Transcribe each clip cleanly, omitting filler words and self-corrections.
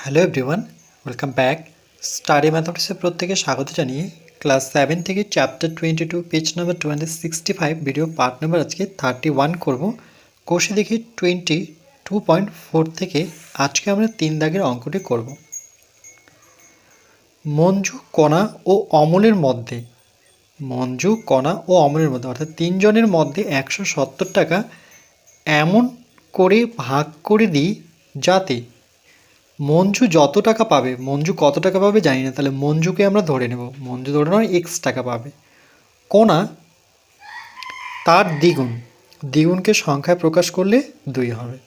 Hello everyone, welcome back. Study ম্যাথমেটিক্সে প্রত্যেকে স্বাগত জানিয়ে ক্লাস 7 থেকে chapter 22 page number 265 video part number আজকে 31 করব। কোষে দেখি 22.4 থেকে আজকে আমরা 3 দাগের অঙ্কটি করব। মঞ্জু, কণা ও অমলের মধ্যে অর্থাৎ তিনজনের মধ্যে 170 টাকা এমন করে ভাগ করে দিই যাতে মঞ্জু যত টাকা পাবে, মঞ্জু কত টাকা পাবে জানি না, তাহলে মঞ্জুকে আমরা ধরে নেব, মঞ্জু ধরে নেওয়া এক্স টাকা পাবে। কোণা তার দ্বিগুণ, দ্বিগুণকে সংখ্যায় প্রকাশ করলে 2 হবে।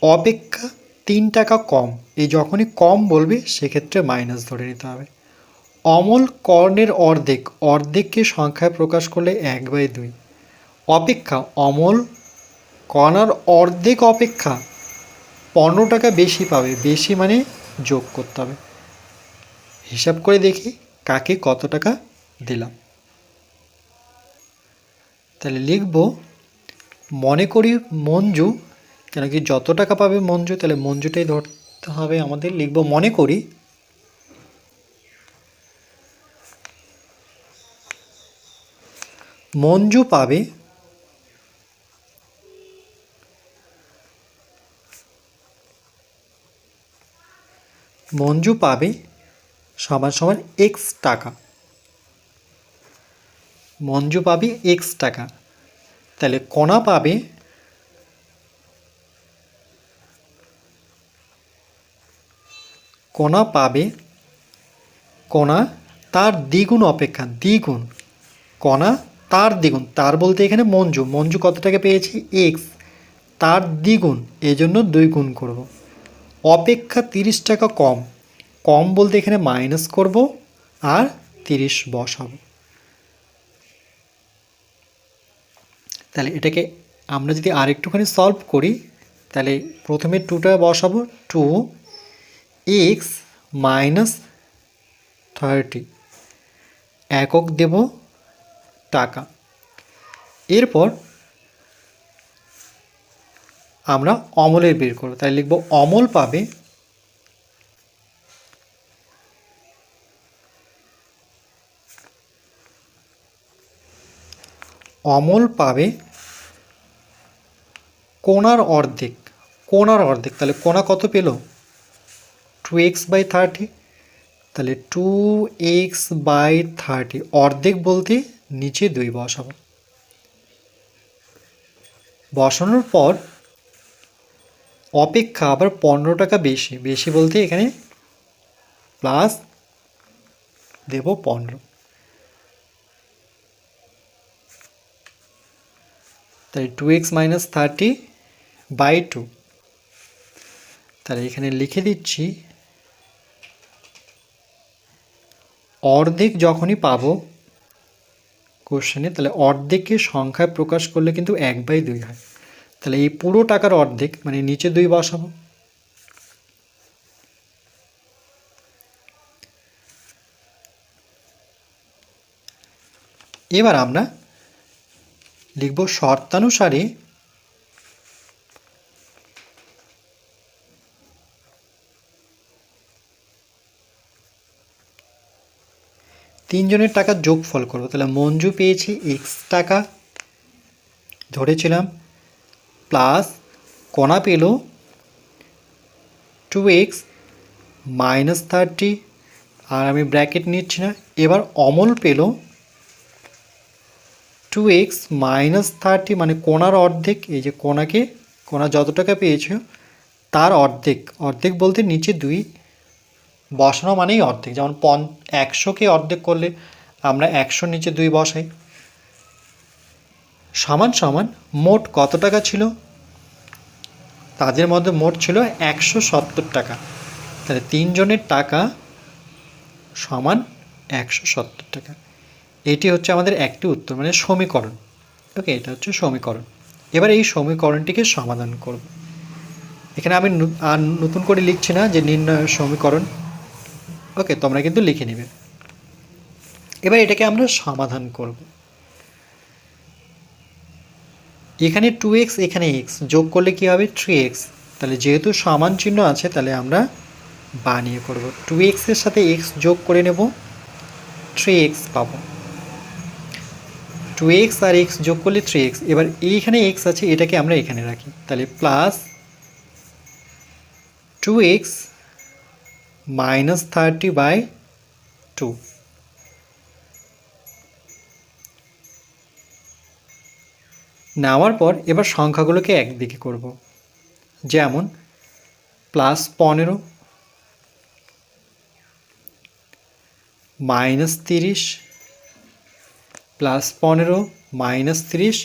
অপেক্ষা 3 টাকা কম, এই যখনই কম বলবে সেক্ষেত্রে মাইনাস ধরে নিতে হবে। অমল কর্ণের অর্ধেক, অর্ধেককে সংখ্যায় প্রকাশ করলে 1/2। অপেক্ষা অমল কণার অর্ধেক অপেক্ষা 15 টাকা বেশি পাবে, বেশি মানে যোগ করতে হবে। হিসাব করে দেখি কাকে কত টাকা দিলাম। তাহলে লিখব, মনে করি মঞ্জু, কেন কি যত টাকা পাবে মঞ্জু, তাহলে মঞ্জুটাই ধরতে হবে আমাদের। লিখব মনে করি মঞ্জু পাবে সমান সমান এক্স টাকা। মঞ্জু পাবে এক্স টাকা, তাহলে কণা পাবে কণা তার দ্বিগুণ অপেক্ষা, দ্বিগুণ, কণা তার দ্বিগুণ, তার বলতে এখানে মঞ্জু কত টাকা পেয়েছি এক্স, তার দ্বিগুণ, এই জন্য 2 গুণ করব। অপেক্ষা 30 টাকা কম, কম বলতে এখানে মাইনাস করব আর 30 বসাবো। তাহলে এটাকে আমরা যদি আরেকটুখানি সলভ করি, তাহলে প্রথমে 2টা বসাবো, 2x মাইনাস 30, একক দেব টাকা। এরপর আমরা অমলের বের করব, তাই লিখব অমল পাবে কোণার অর্ধেক, তাহলে কোণা কত পেল 2x/30, তাহলে 2x/30, অর্ধেক বলতে নিচে 2 বসাবো। বসানোর পর অপেক্ষা আবার 15 টাকা বেশি, বেশি বলতে এখানে প্লাস দেব 15, তাই 2x - 30/2। তাহলে এখানে লিখে দিচ্ছি অর্ধেক যখনই পাবো কোশ্চেনে, তাহলে অর্ধেককে সংখ্যায় প্রকাশ করলে কিন্তু 1/2 হয়। তাহলে এই পুরো টাকার অর্ধেক মানে নিচে 2 বসাবো। এবার আমরা লিখব শর্তানুসারে তিনজনের টাকার যোগফল করব। তাহলে মঞ্জু পেয়েছি এক্স টাকা ধরেছিলাম, প্লাস কণা পেল 2x - 30, আর আমি ব্র্যাকেট নিচ্ছি না। এবার অমল পেল 2x - 30 মানে কোণার অর্ধেক, এই যে কোণা যত টাকা পেয়েছ তার অর্ধেক, অর্ধেক বলতে নিচে 2 বসানো মানেই অর্ধেক, যেমন 100কে অর্ধেক করলে আমরা 100 নিচে 2 বসাই। সমান সমান মোট কত টাকা ছিল, তাদের মধ্যে মোট ছিল 170 টাকা, তাহলে তিনজনের টাকা সমান 170 টাকা। এটি হচ্ছে আমাদের একটি উত্তর, মানে সমীকরণ। ওকে, এটা হচ্ছে সমীকরণ। এবার এই সমীকরণটিকে সমাধান করব। এখানে আমি আর নতুন করে লিখছি না যে নির্ণয় সমীকরণ, ওকে, তোমরা কিন্তু লিখে নেবে। এবার এটাকে আমরা সমাধান করব। এখানে 2x, এখানে x যোগ করলে কি হবে 3x, তাহলে যেহেতু সমান চিহ্ন আছে তাহলে আমরা বানিয়ে করব। 2x এর সাথে x যোগ করে নেব, 3x পাবো। 2x আর x যোগ করলে 3x। এবার এইখানে x আছে, এটাকে আমরা এখানে রাখি, তাহলে প্লাস 2x - 30/2। নেওয়ার পর এবার সংখ্যাগুলোকে একদিকে করব, যেমন প্লাস 15 -30 প্লাস 15 -30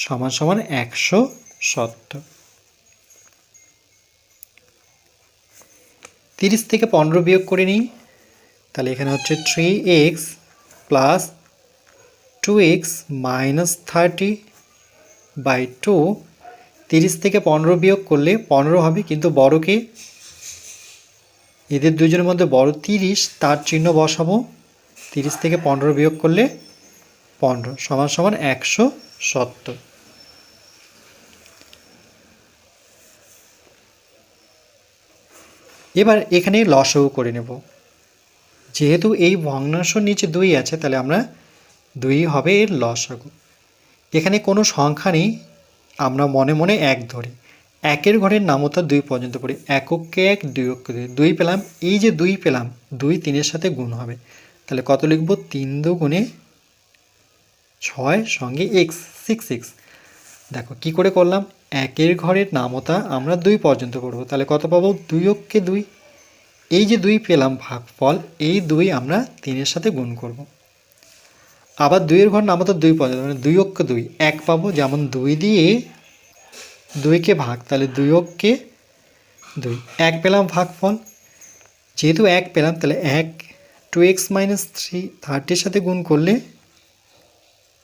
সমান সমান 170। 30 থেকে 15 বিয়োগ করে নিই, তাহলে এখানে হচ্ছে 3x প্লাস 2x - 30/2। 30 থেকে 15 বিয়োগ করলে 15 হবে, কিন্তু বড়কে, এদের দুজনের মধ্যে বড় 30, তার চিহ্ন বসাবো। 30 থেকে 15 বিয়োগ করলে 15 সমান সমান 170। এবার এখানে লসাগু করে নেব। যেহেতু এই ভগ্নাংশের নিচে 2 আছে, তাহলে আমরা 2 হবে এর লসাগু। এখানে কোনো সংখ্যা নেই, আমরা মনে মনে 1 ধরি। 1-এর ঘরের নামতা 2 পর্যন্ত পড়ি। এককে 1, 2-কে 2, 2 পেলাম। এই যে 2 পেলাম, 2 3-এর সাথে গুণ হবে, তাহলে কত লিখব? 3 × 2 = 6 সঙ্গে x, 6x। দেখো কি করে করলাম, 1-এর ঘরের নামতা আমরা 2 পর্যন্ত পড়ব, তাহলে কত পাবো? 2-কে 2। এই যে 2 পেলাম ভাগফল, এই 2 আমরা 3-এর সাথে গুণ করব। আবার 2-এর ঘর নামতা 2 পর্যন্ত, মানে 2-কে 2, 1 পাবো। যেমন 2 দিয়ে 2কে ভাগ, তাহলে 2-কে 2, 1 পেলাম ভাগফল। যেহেতু 1 পেলাম, তাহলে 1 2x - 3 30-এর সাথে গুণ করলে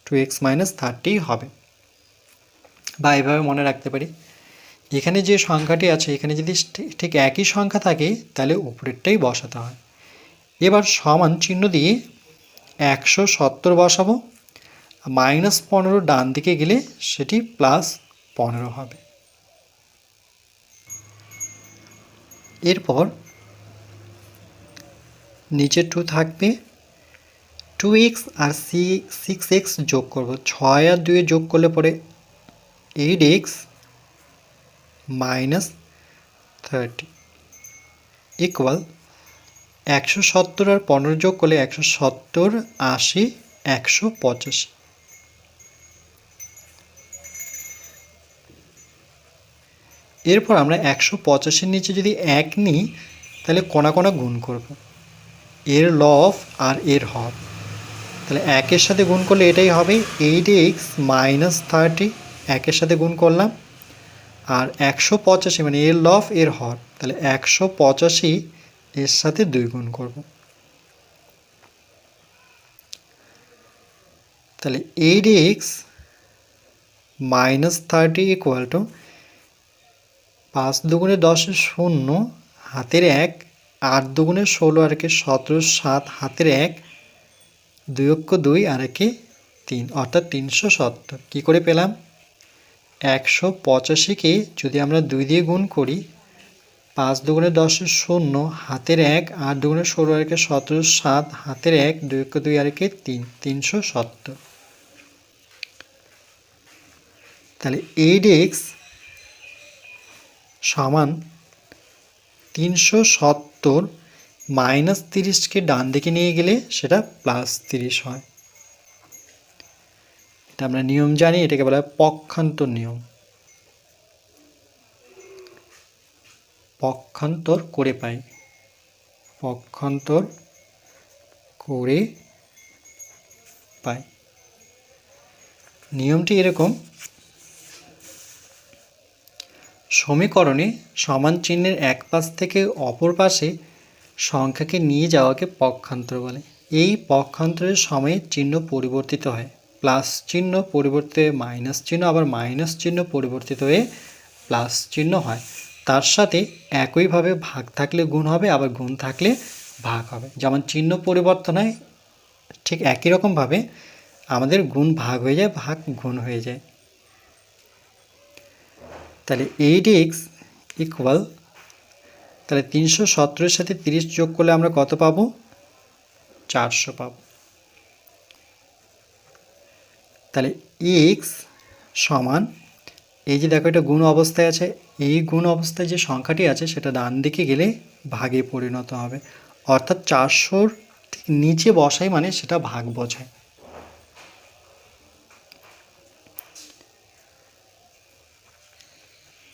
2x - 30 হবে। বা এভাবে মনে রাখতে পারি, এখানে যে সংখ্যাটি আছে, এখানে যদি ঠিক একই সংখ্যা থাকে, তাহলে উপরেরটাই বসাতে হয়। এবার সমান চিহ্ন দিয়ে 170 বসাবো। -15 ডান দিকে গেলে সেটি +15 হবে। এরপর নিচে 2 থাকবে, 2x আর 6x যোগ করব। 6 আর 2 যোগ করলে পরে 8x - 30 ইকুয়াল 170 আর 15 যোগ করলে 170, 80, 185। এরপর আমরা 185-এর নিচে যদি 1 নিই, তাহলে কোণা কোণা গুণ করব, এর লব আর এর হর। তাহলে 1-এর সাথে গুণ করলে এটাই হবে 8x - 30, 1-এর সাথে গুণ করলাম। আর 185 মানে এর লব এর হর, তাহলে 185 এর সাথে 2 গুণ করব। তাহলে 8x - 30 ইকুয়াল টু 5 × 2 = 10, 0 হাতের 1, 8 × 2 = 16 আর একে 17, 7 হাতের 1, 2-কে 2 আর একে 3, অর্থাৎ 370। কী করে পেলাম? 185-কে যদি আমরা 2 দিয়ে গুণ করি, 5 × 2 = 10, 0 হাতের 1, 8 × 2 = 16 আর একে 17, 7 হাতের 1, 2-কে 2 আর একে 3, 370। তাহলে 8x সমান 370 -30-কে ডান দিকে নিয়ে গেলে সেটা +30 হয়। এটা আমরা নিয়ম জানি, এটাকে বলা হয় পক্ষান্তর নিয়ম। পক্ষান্তর করে পাই, পক্ষান্তর করে পাই। নিয়মটি এরকম, সমীকরণে সমান চিহ্নের এক পাশ থেকে অপর পাশে সংখ্যাকে নিয়ে যাওয়াকে পক্ষান্তর বলে। এই পক্ষান্তরের সময়ে চিহ্ন পরিবর্তিত হয়, প্লাস চিহ্ন পরিবর্তিত হয়ে মাইনাস চিহ্ন, আবার মাইনাস চিহ্ন পরিবর্তিত হয়ে প্লাস চিহ্ন হয়। তার সাথে একইভাবে ভাগ থাকলে গুণ হবে, আবার গুণ থাকলে ভাগ হবে। যেমন চিহ্ন পরিবর্তন হয়, ঠিক একই রকমভাবে আমাদের গুণ ভাগ হয়ে যায়, ভাগ গুণ হয়ে যায়। তাহলে 8x ইকুয়াল তাহলে 370-এর সাথে 30 যোগ করলে আমরা কত পাবো? 400 পাবো। তাহলে x সমান, এই যে দেখো এটা গুণ অবস্থায় আছে, এই গুণ অবস্থায় যে সংখ্যাটি আছে সেটা ডান দিকে গেলে ভাগে পরিণত হবে, অর্থাৎ 400-র ঠিক নিচে বসাই মানে সেটা ভাগ বোঝায়।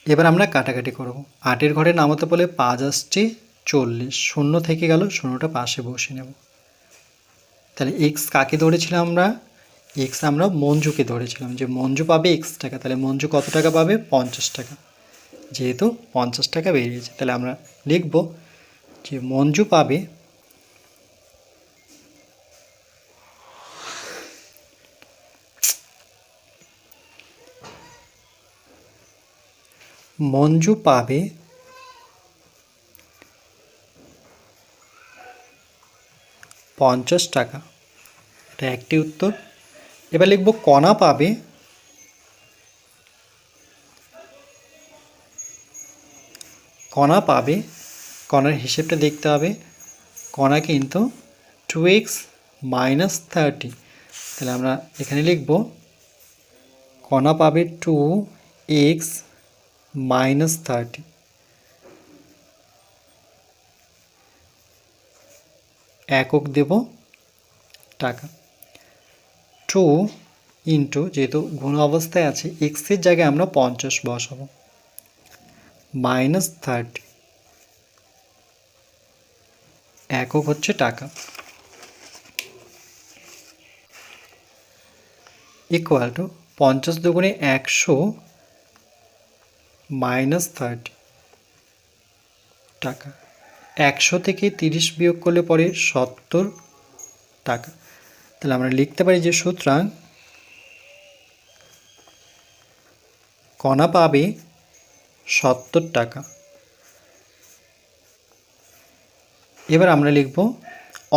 এবার আমরা কাটাকাটি করব। 8-এর ঘরে নামাতে বলে 5 আসছে 40, শূন্য থেকে গেল, শূন্যটা পাশে বসে নেব। তাহলে এক্স কাকে ধরেছিলাম আমরা? এক্স আমরা মঞ্জুকে ধরেছিলাম, যে মঞ্জু পাবে এক্স টাকা। তাহলে মঞ্জু কত টাকা পাবে? 50 টাকা। যেহেতু 50 টাকা বেরিয়েছে, তাহলে আমরা লিখব যে মঞ্জু পাবে মঞ্জু পাবে 50 টাকা। এটা একটি উত্তর। এবার লিখব কণা পাবে কণার হিসেবটা দেখতে হবে। কণা কিন্তু 2x মাইনাস 30। তাহলে আমরা এখানে লিখব কণা পাবে 2x মাইনাস 30। একক দেব টাকা। 2 ইন্টু, যেহেতু গুণ অবস্থায় আছে এক্সের জায়গায় আমরা 50 বসাবো, মাইনাস 30, একক হচ্ছে টাকা, ইকুয়াল টু 50 দুগুণে 100 মাইনাস 30 টাকা। 100 থেকে 30 বিয়োগ করলে পরে 70 টাকা। তাহলে আমরা লিখতে পারি যে সুতরাং কণা পাবে 70 টাকা। এবার আমরা লিখব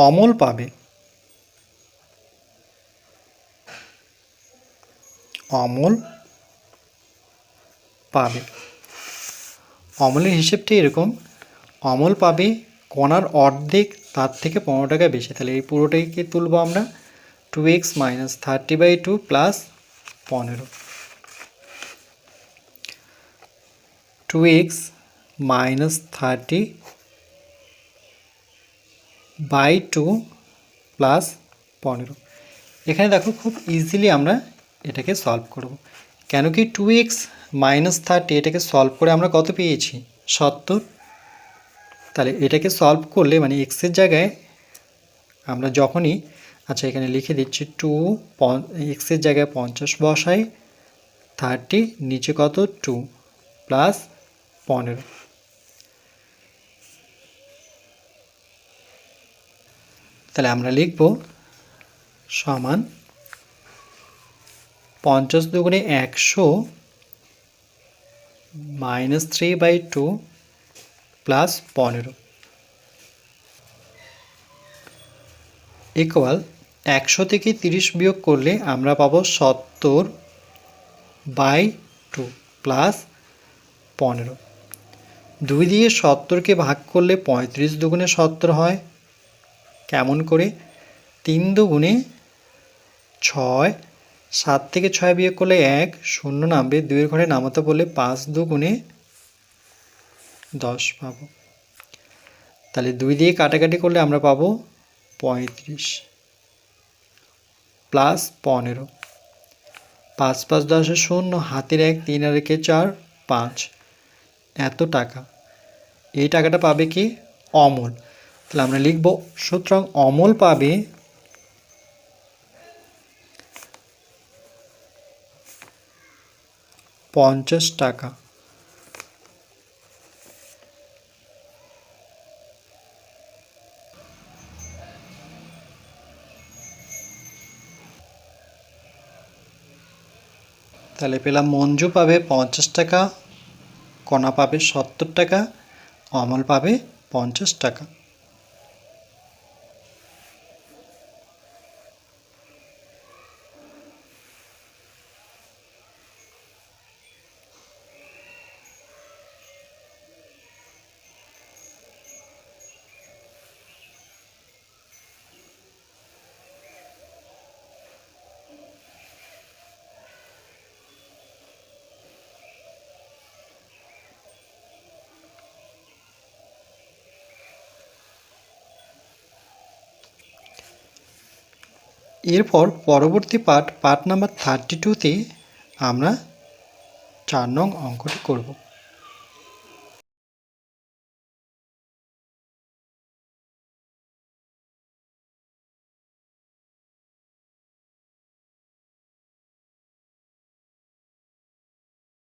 অমল পাবে অমলের হিসেবটা এরকম, অমল পাবে কণার অর্ধেক, তার থেকে 15 টাকা বেশি। তাহলে এই পুরোটাকে তুলব আমরা 2x minus 30/2 plus 15, 2x minus 30/2 plus 15। এখানে দেখো খুব ইজিলি আমরা এটাকে সলভ করব, কেন কি 2x মাইনাস 30 এটাকে সলভ করে আমরা কত পেয়েছি? 70। তাহলে এটাকে সলভ করলে মানে এক্সের জায়গায় আমরা যখনই, আচ্ছা এখানে লিখে দিচ্ছি 2, এক্সের জায়গায় 50 বসাই, 30 নিচে কত 2 প্লাস 15। তাহলে আমরা লিখব সমান 50 দুগুণে 100 মাইনাস 3/2 প্লাস 15 ইকুয়াল 100 থেকে 30 বিয়োগ করলে আমরা পাবো 70/2 প্লাস 15। 2 দিয়ে 70কে ভাগ করলে 35 দুগুণে 70 হয়। কেমন করে? 3 দুগুণে 6, 7 থেকে 6 বিয়োগ করলে 1, শূন্য নামবে, 2-এর ঘরে নামাতে বললে 5 দুগুণে 10 পাবো। তাহলে 2 দিয়ে কাটাকাটি করলে আমরা পাবো 35 প্লাস 15, 5 5 10 শূন্য, হাতের 1, 3 আর 1 4, 5, এত টাকা। এই টাকাটা পাবে কি? অমল। তাহলে আমরা লিখব সুতরাং অমল পাবে টাকা। তাহলে পেলাম মঞ্জু পাবে 50 টাকা, কণা পাবে 70 টাকা, অমল পাবে 50 টাকা। এরপর পরবর্তী পার্ট নাম্বার 32-তে আমরা 4 নং অঙ্কটি করব।